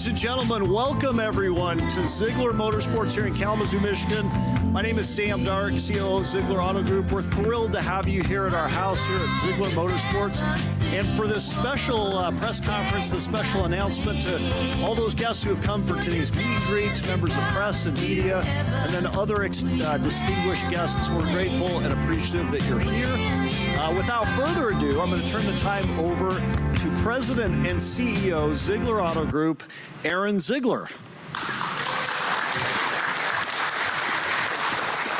Ladies and gentlemen, welcome everyone to Zeigler Motorsports here in Kalamazoo, Michigan. My name is Sam Dark, COO of Zeigler Auto Group. We're thrilled to have you here at our house here at Zeigler Motorsports. And for this special press conference, this special announcement to all those guests who have come for today's meet and greet, members of press and media, and then other distinguished guests, we're grateful and appreciative that you're here. Without further ado, I'm going to turn the time over to President and CEO, Zeigler Auto Group, Aaron Zeigler.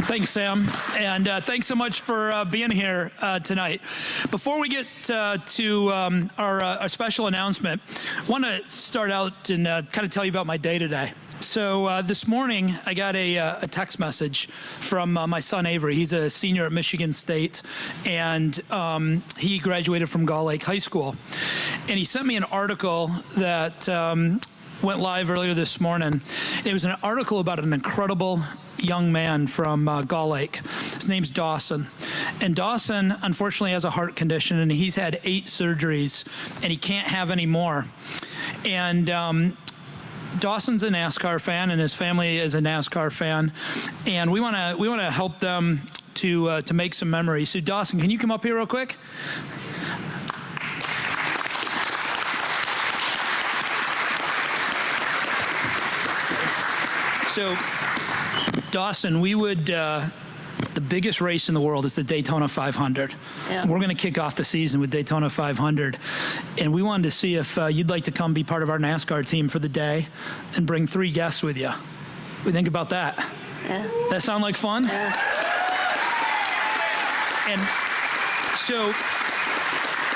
Thanks, Sam, and thanks so much for being here tonight. Before we get to our special announcement, I want to start out and kind of tell you about my day today. So this morning, I got a text message from my son, Avery. He's a senior at Michigan State, and he graduated from Gull Lake High School. And he sent me an article that went live earlier this morning. It was an article about an incredible young man from Gull Lake. His name's Dawson. And Dawson, unfortunately, has a heart condition, and he's had 8 surgeries, and he can't have any more. And Dawson's a NASCAR fan, and his family is a NASCAR fan, and we want to help them to make some memories. So Dawson, can you come up here real quick? So Dawson, we would the biggest race in the world is the Daytona 500. Yeah. We're going to kick off the season with Daytona 500. And we wanted to see if you'd like to come be part of our NASCAR team for the day and bring 3 guests with you. What do you think about that? Yeah. That sound like fun? Yeah. And so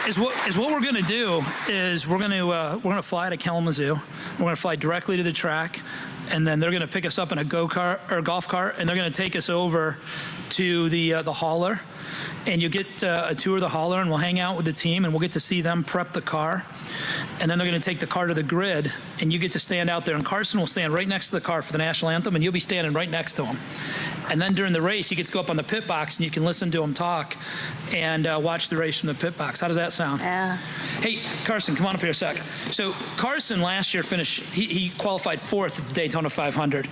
is what we're going to do is we're going to fly to Kalamazoo. We're going to fly directly to the track. And then they're going to pick us up in a go-kart or a golf cart, and they're going to take us over to the hauler. And you'll get a tour of the hauler, and we'll hang out with the team, and we'll get to see them prep the car. And then they're going to take the car to the grid, and you get to stand out there. And Carson will stand right next to the car for the national anthem, and you'll be standing right next to him. And then during the race, you get to go up on the pit box, and you can listen to him talk and watch the race from the pit box. How does that sound? Yeah. Hey, Carson, come on up here a sec. So Carson last year finished, he qualified 4th at the Daytona 500.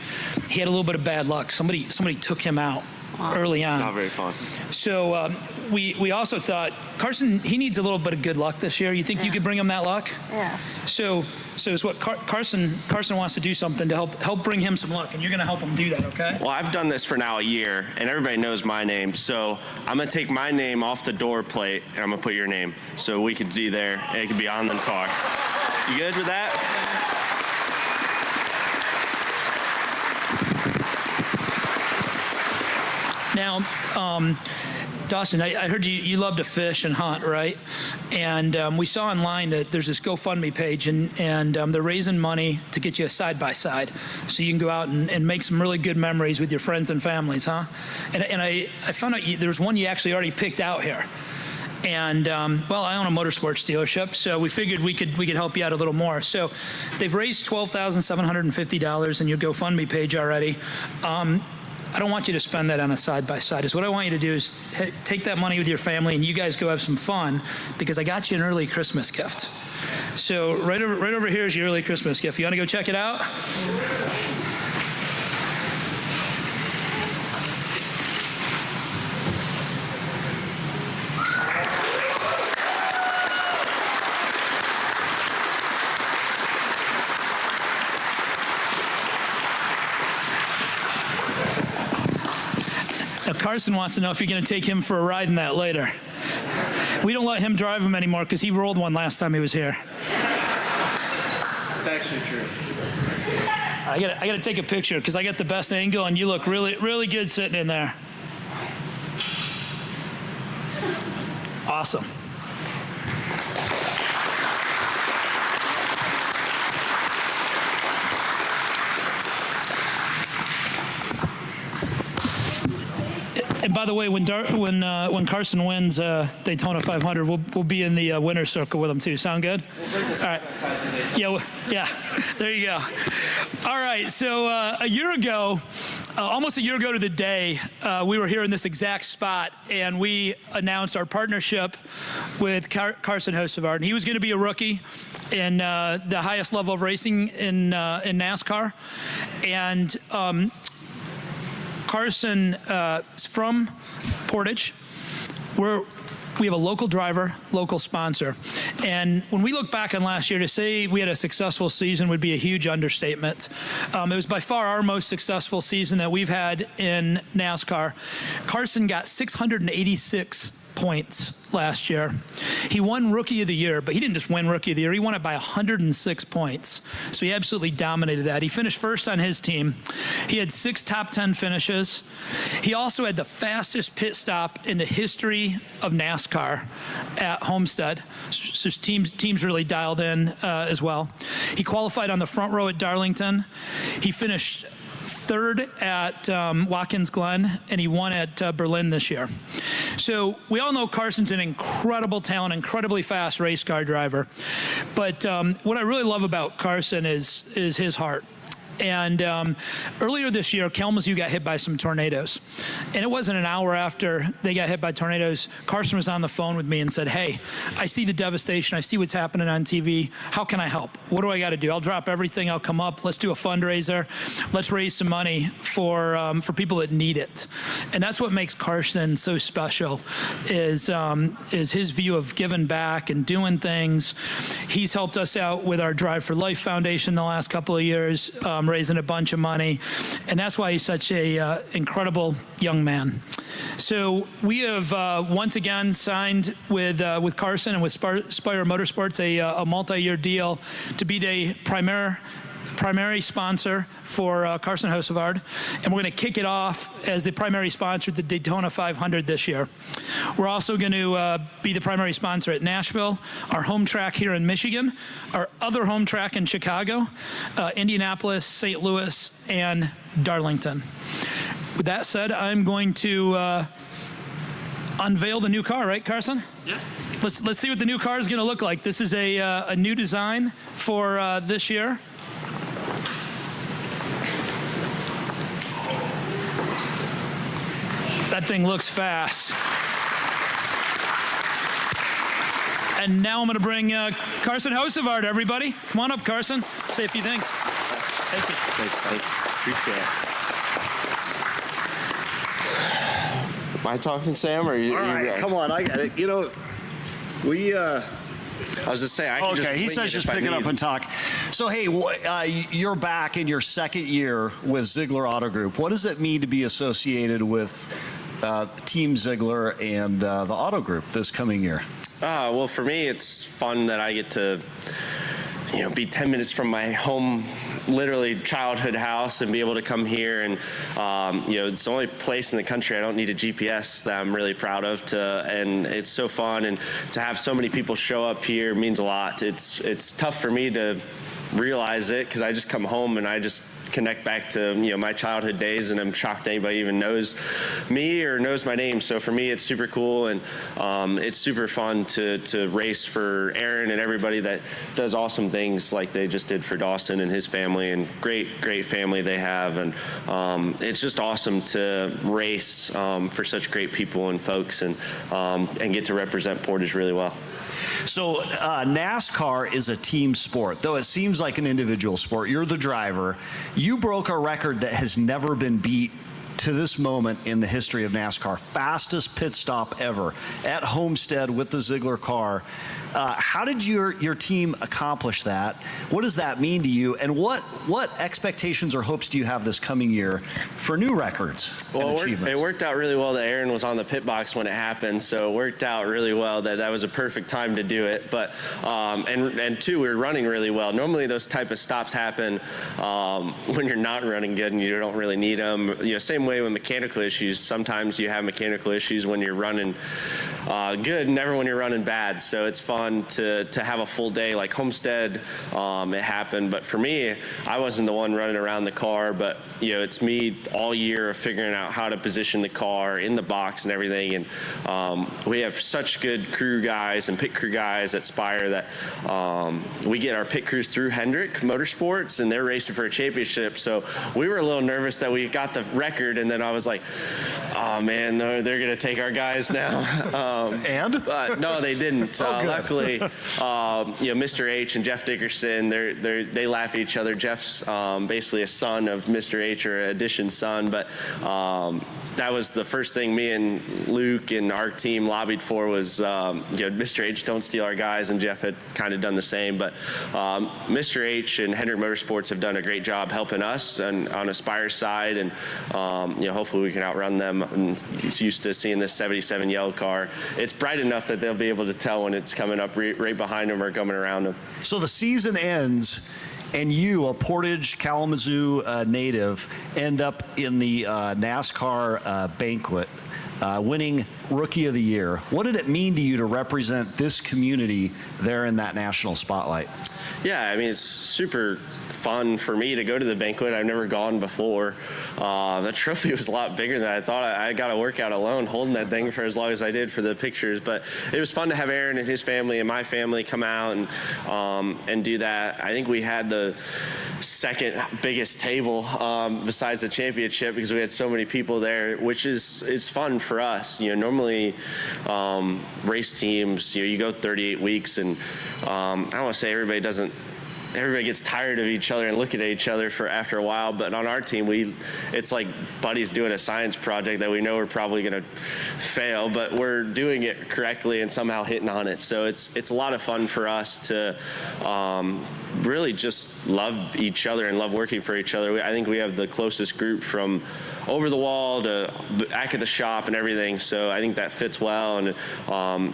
He had a little bit of bad luck. Somebody took him out. Wow. Early on. Not very fun. So we also thought, Carson, he needs a little bit of good luck this year. You think you could bring him that luck? Yeah. So it's what Carson wants to do something to help bring him some luck, and you're going to help him do that, okay? Well, I've done this for now a year, and everybody knows my name. So I'm going to take my name off the door plate, and I'm going to put your name. So we could be there, and it could be on the car. You good with that? Now, Dawson, I heard you love to fish and hunt, right? And we saw online that there's this GoFundMe page, and they're raising money to get you a side-by-side so you can go out and make some really good memories with your friends and families, huh? And I found out there was one you actually already picked out here. And, well, I own a motorsports dealership, so we figured we could help you out a little more. So they've raised $12,750 in your GoFundMe page already. I don't want you to spend that on a side-by-side. What I want you to do is take that money with your family and you guys go have some fun, because I got you an early Christmas gift. So right over here is your early Christmas gift. You want to go check it out? Now, Carson wants to know if you're going to take him for a ride in that later. We don't let him drive him anymore because he rolled one last time he was here. It's actually true. I got to take a picture because I got the best angle, and you look really, really good sitting in there. Awesome. And by the way, when Carson wins Daytona 500, we'll be in the winner's circle with him too. Sound good? All right. Yeah. There you go. All right. So a year ago, almost a year ago to the day, we were here in this exact spot, and we announced our partnership with Carson Hocevar, and he was going to be a rookie in the highest level of racing in NASCAR, and Carson is from Portage. We have a local driver, local sponsor. And when we look back on last year, to say we had a successful season would be a huge understatement. It was by far our most successful season that we've had in NASCAR. Carson got 686 points last year. He won Rookie of the Year, but he didn't just win Rookie of the Year. He won it by 106 points. So he absolutely dominated that. He finished first on his team. He had 6 top 10 finishes. He also had the fastest pit stop in the history of NASCAR at Homestead. So his team's really dialed in as well. He qualified on the front row at Darlington. He finished third at Watkins Glen, and he won at Berlin this year. So we all know Carson's an incredible talent, incredibly fast race car driver. But what I really love about Carson is his heart. And earlier this year, Kalamazoo got hit by some tornadoes. And it wasn't an hour after they got hit by tornadoes, Carson was on the phone with me and said, hey, I see the devastation. I see what's happening on TV. How can I help? What do I got to do? I'll drop everything. I'll come up. Let's do a fundraiser. Let's raise some money for people that need it. And that's what makes Carson so special is his view of giving back and doing things. He's helped us out with our Drive for Life Foundation the last couple of years, raising a bunch of money, and that's why he's such a incredible young man. So we have once again signed with Carson and with Spire Motorsports a multi-year deal to be the primary sponsor for Carson Hocevar, and we're going to kick it off as the primary sponsor at the Daytona 500 this year. We're also going to be the primary sponsor at Nashville, our home track here in Michigan, our other home track in Chicago, Indianapolis, St. Louis, and Darlington. With that said, I'm going to unveil the new car, right, Carson? Yeah. Let's see what the new car is going to look like. This is a new design for this year. That thing looks fast. And now I'm going to bring Carson Hocevar to everybody. Come on up, Carson. Say a few things. Thank you. Thank you. Appreciate it. Am I talking, Sam, or you? All right, come on. I got it. You know, we. I was just saying. I can okay, he says just pick it up and talk. So, hey, you're back in your second year with Zeigler Auto Group. What does it mean to be associated with Team Zeigler and the Auto Group this coming year? Well, for me, it's fun that I get to, be 10 minutes from my home, literally childhood house, and be able to come here. And it's the only place in the country I don't need a GPS that I'm really proud of. And it's so fun, and to have so many people show up here means a lot. It's tough for me to realize it because I just come home and I just connect back to my childhood days, and I'm shocked anybody even knows me or knows my name. So for me, it's super cool, and it's super fun to race for Aaron and everybody that does awesome things like they just did for Dawson and his family, and great family they have. And it's just awesome to race for such great people and folks, and get to represent Portage really well. So NASCAR is a team sport, though it seems like an individual sport. You're the driver. You broke a record that has never been beat to this moment in the history of NASCAR. Fastest pit stop ever at Homestead with the Zeigler car. How did your team accomplish that? What does that mean to you? And what expectations or hopes do you have this coming year for new records and achievements? It worked out really well that Aaron was on the pit box when it happened, so it worked out really well that was a perfect time to do it. But and two, we were running really well. Normally those type of stops happen when you're not running good and you don't really need them. Same way with mechanical issues. Sometimes you have mechanical issues when you're running good, never when you're running bad. So it's fun to have a full day like Homestead. It happened, but for me, I wasn't the one running around the car, but it's me all year of figuring out how to position the car in the box and everything. And we have such good crew guys and pit crew guys at Spire that we get our pit crews through Hendrick Motorsports, and they're racing for a championship. So we were a little nervous that we got the record, and then I was like, oh man, no, they're gonna take our guys now. But no, they didn't. Luckily, Mr. H and Jeff Dickerson, they laugh at each other. Jeff's basically a son of Mr. H, or addition son, but that was the first thing me and Luke and our team lobbied for was, Mr. H, don't steal our guys, and Jeff had kind of done the same. But Mr. H and Hendrick Motorsports have done a great job helping us on Aspire's side, and hopefully we can outrun them. And he's used to seeing this 77 yellow car. It's bright enough that they'll be able to tell when it's coming up right behind them or coming around them. So the season ends, and you, a Portage, Kalamazoo native, end up in the NASCAR banquet, winning Rookie of the Year. What did it mean to you to represent this community there in that national spotlight? Yeah, I mean, it's super fun for me to go to the banquet. I've never gone before. The trophy was a lot bigger than I thought. I got to work out alone holding that thing for as long as I did for the pictures. But it was fun to have Aaron and his family and my family come out and do that. I think we had the second biggest table besides the championship because we had so many people there, which is fun for us. Normally race teams, you go 38 weeks, and I don't want to say everybody gets tired of each other and looking at each other after a while, but on our team, it's like buddies doing a science project that we know we're probably going to fail, but we're doing it correctly and somehow hitting on it. So it's a lot of fun for us to really just love each other and love working for each other. I think we have the closest group from over the wall to back at the shop and everything. So I think that fits well. And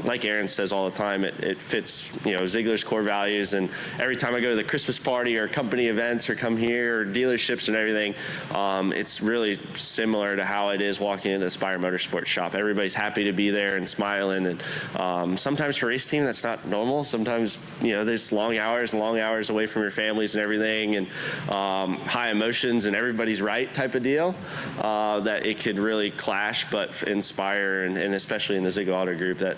like Aaron says all the time, it fits, Zeigler's core values. And every time I go to the Christmas party or company events or come here or dealerships and everything, it's really similar to how it is walking into the Spire Motorsports shop. Everybody's happy to be there and smiling. And sometimes for a race team, that's not normal. Sometimes, there's long hours away from your families and everything, and high emotions and everybody's right type of deal. That it could really clash, but inspire, and especially in the Zeigler Auto Group, that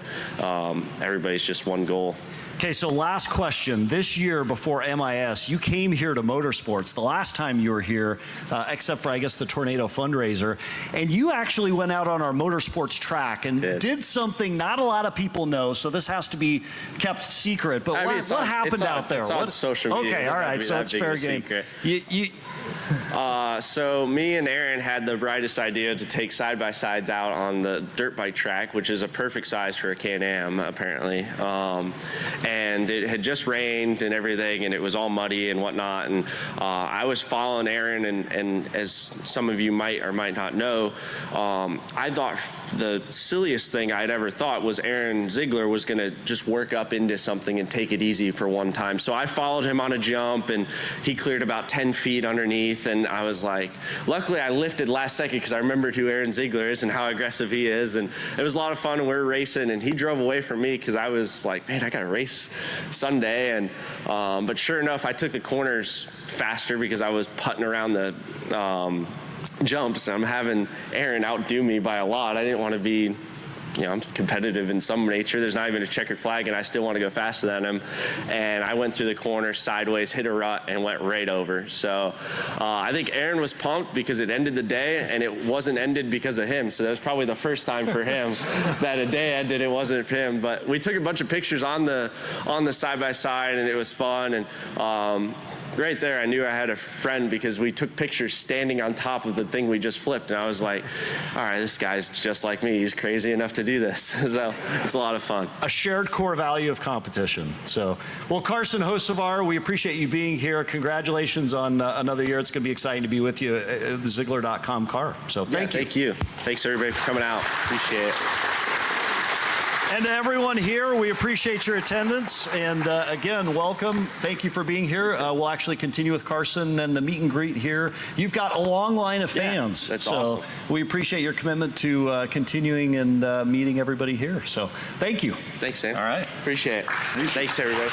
everybody's just one goal. Okay, so last question. This year before MIS, you came here to Motorsports the last time you were here, except for, I guess, the Tornado fundraiser, and you actually went out on our Motorsports track and did something not a lot of people know, so this has to be kept secret, but what happened out there? It's on social media. Okay, all right, so it's fair game. So me and Aaron had the brightest idea to take side-by-sides out on the dirt bike track, which is a perfect size for a Can-Am, apparently. And it had just rained and everything, and it was all muddy and whatnot. And I was following Aaron, and as some of you might or might not know, I thought the silliest thing I'd ever thought was Aaron Zeigler was going to just work up into something and take it easy for one time. So I followed him on a jump, and he cleared about 10 feet underneath. And I was like, luckily I lifted last second because I remembered who Aaron Zeigler is and how aggressive he is. And it was a lot of fun, and we were racing, and he drove away from me because I was like, man, I got to race Sunday. And but sure enough, I took the corners faster because I was putting around the jumps. I'm having Aaron outdo me by a lot. I didn't want to be, I'm competitive in some nature. There's not even a checkered flag, and I still want to go faster than him. And I went through the corner sideways, hit a rut, and went right over. So I think Aaron was pumped because it ended the day, and it wasn't ended because of him. So that was probably the first time for him that a day ended, it wasn't for him. But we took a bunch of pictures on the side-by-side, and it was fun. And right there, I knew I had a friend because we took pictures standing on top of the thing we just flipped. And I was like, all right, this guy's just like me. He's crazy enough to do this. So it's a lot of fun. A shared core value of competition. So, well, Carson Hocevar, we appreciate you being here. Congratulations on another year. It's going to be exciting to be with you at the Zeigler.com car. So thank you. Thank you. Thanks, everybody, for coming out. Appreciate it. And to everyone here, we appreciate your attendance. And again, welcome. Thank you for being here. We'll actually continue with Carson and the meet and greet here. You've got a long line of fans. That's so awesome. We appreciate your commitment to continuing and meeting everybody here. So thank you. Thanks, Sam. All right. Appreciate it. Thanks, everybody.